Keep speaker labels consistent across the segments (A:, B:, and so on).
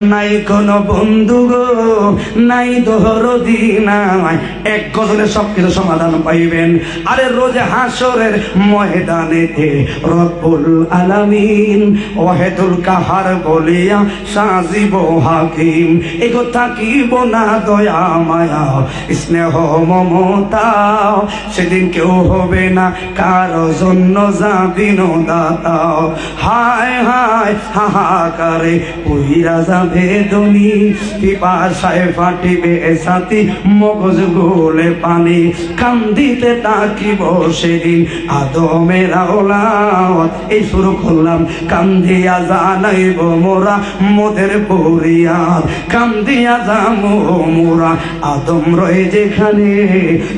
A: নাই কোনো বন্ধু গো, নাই দরদি নাই, এক গজলে সবকিছু সমাধান পাইবেন। আরে রোজ হাসরের ময়দানেতে রব্বুল আলামিন ওয়াহিদুল কাহার বলিয়া সাজিব হাকিম। এগো থাকিব না দয়া মায়া স্নেহ মমতা, সেদিন কেউ হবে না কারো জন্য জাদিন দাতা। হায় হায় হাহাকারে পুইরা বেদনি পিপাসায় ফাটিবে সাথী মগজ গোলে পানি, কান্দিতে তাকিব সেদিন আদমের আওলাদ। এই শুরু করলাম কান্দিয়া জানাইব মোরা মোদের পরিয়াদ, কান্দিয়া যাবো মোরা আদম রয়ে যেখানে,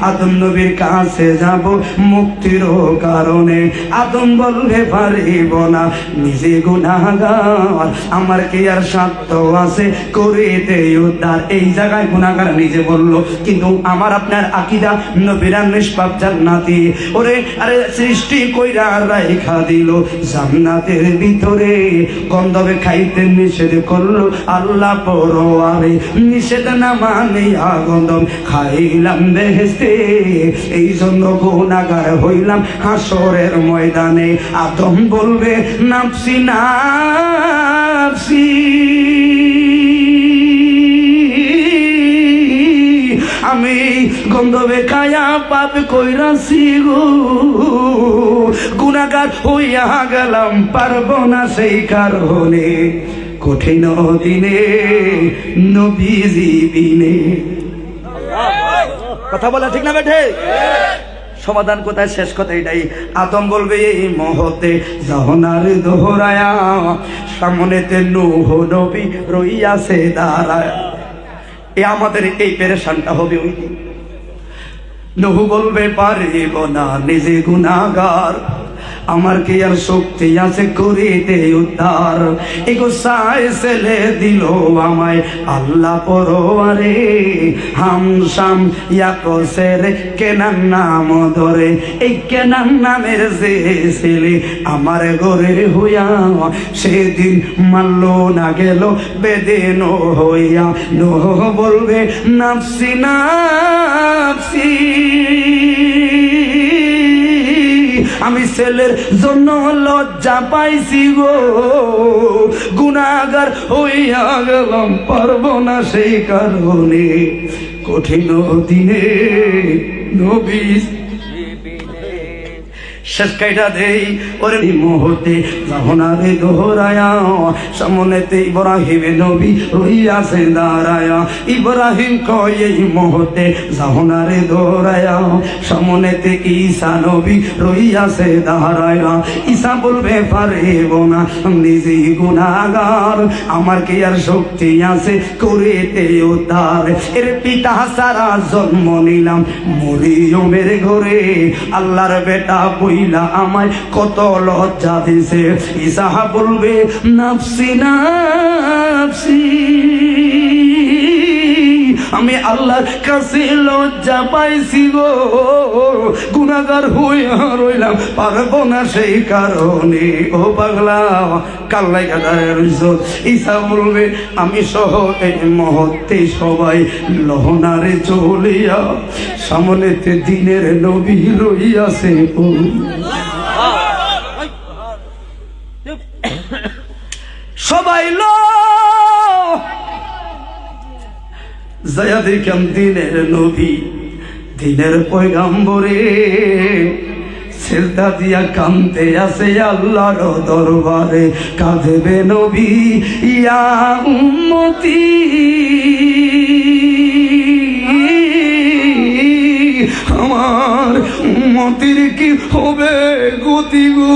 A: আদম নবীর কাছে যাব মুক্তির কারণে। আদম বলবে পারিব না নিজে গুনাহগার, আমার কি আর সাধ্য আছে করিতে উদ্ধার। এই জায়গায় গুনাহগার নিজে বলল, কিন্তু আমার আপনার আকীদা নবীরা নিষ্পাপ জান্নাতি। ওরে আরে সৃষ্টি কইরা রাইখা দিল জান্নাতের ভিতরে, গন্ধবে খাইতে নিষেধ করলো আল্লাহ পরোয়ারে, নিষেধ না মানিয়া গন্ধম খাইলাম বেহেশতে। এই জন্য গুনাহগার হইলাম হাসরের ময়দানে। আদম বলবে নাফসি নাফসি, আমি গন্ধবে খায়া পাপ কইরাছি গো, গুনাহগার হইয়া গেলাম পারবো না সেই কারণে, কঠিন দিনে নবীজি বিনে। কথা বলা ঠিক না বেঠে? সমাধান কোথায়? শেষ কথা এটাই। আদম বলবে এই মুহূর্তে জাহানার দোহরায়া, সামনেতে নূহ নবী রইয়াছে দাঁড়ায়া। এ আমাদের এই পেরেশানটা হবে ওই দিন। নূহ বলবে পারিব না নিজে গুনাহগার, আমার কি আর শক্তি আছে করিতে উদ্ধার। এগো সাই ছেলে দিল আমায় আল্লাহ পরোয়ারে, হামসাম ইয়াকসের কেনান নাম ধরে। এই কেনান নামের যে ছেলে আমার ঘরে হইয়া, সেদিন মারল না গেল বেদিন হইয়া। নূহ বলবে নাফসি নাফসি, আমি ছেলের জন্য লজ্জা পাইছি গো, গুনাহগার হইয়া গেলাম পারবো না সেই কারণে, কঠিন দিনে নবী শেষ কাইটা দেই। ওরে মুহূর্তে জাহানারে দোহরায়া, সামনেতে ইব্রাহিম নবী রইয়াছে দাঁড়ায়া। ইব্রাহিম কয় এই মুহূর্তে জাহানারে দোহরায়া, সামনেতে ঈসা নবী রইয়াছে দাঁড়ায়া। ঈসা বলবে পারিব না নিজে গুনাহগার, আমার কি আর শক্তি আছে করিতে উদ্ধার। এর পিতা সারা জন্ম নিলাম মরিয়মের ঘরে, আল্লাহর বেটা বইলা আমায় কত লজ্জা দিছে। ঈসা বলবে নাফসি নাফসি, আমি আল্লাহর কাছে লজ্জা পাইছি গো, গুনাহগার হইয়া রইলাম পারবো না সেই কারণে। ও পাগলা কাল্লাই গাদারের ইজ্জত। ঈসা বলবে আমি সহ এই মুহূর্তে সবাই লহনারে চলিয়া, সামনেতে দিনের নবী রইয়াছে। সবাই যায়া দেখলাম দিনের নবী, দিনের পয়গাম্বরে সেজদা দিয়া কাঁদতে আছে আল্লাহর দরবারে। কাঁদবে নবী ইয়া উম্মতি, আমার উম্মতির কি হবে গতি গো।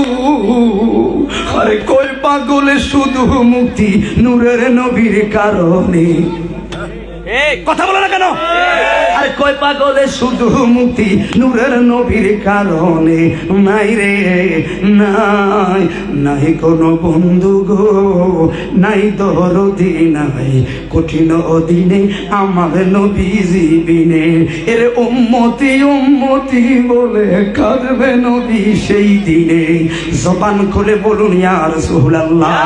A: আরে কই পাগলে শুধু মুক্তি নূরের নবীর কারণে। কথা বলো না কেন? আরে কই পাগলে শুধু মুক্তি নূরের নবীর কারণে। নাই রে নাই, নাই কোনো বন্ধু গো, নাই দরদি নাই, কঠিন দিনে আমার নবীজি বিনে। এর উম্মতি উম্মতি বলে কাঁদবে নবী সেই দিনে। জবান খুলে বলুন ইয়া রাসূলুল্লাহ।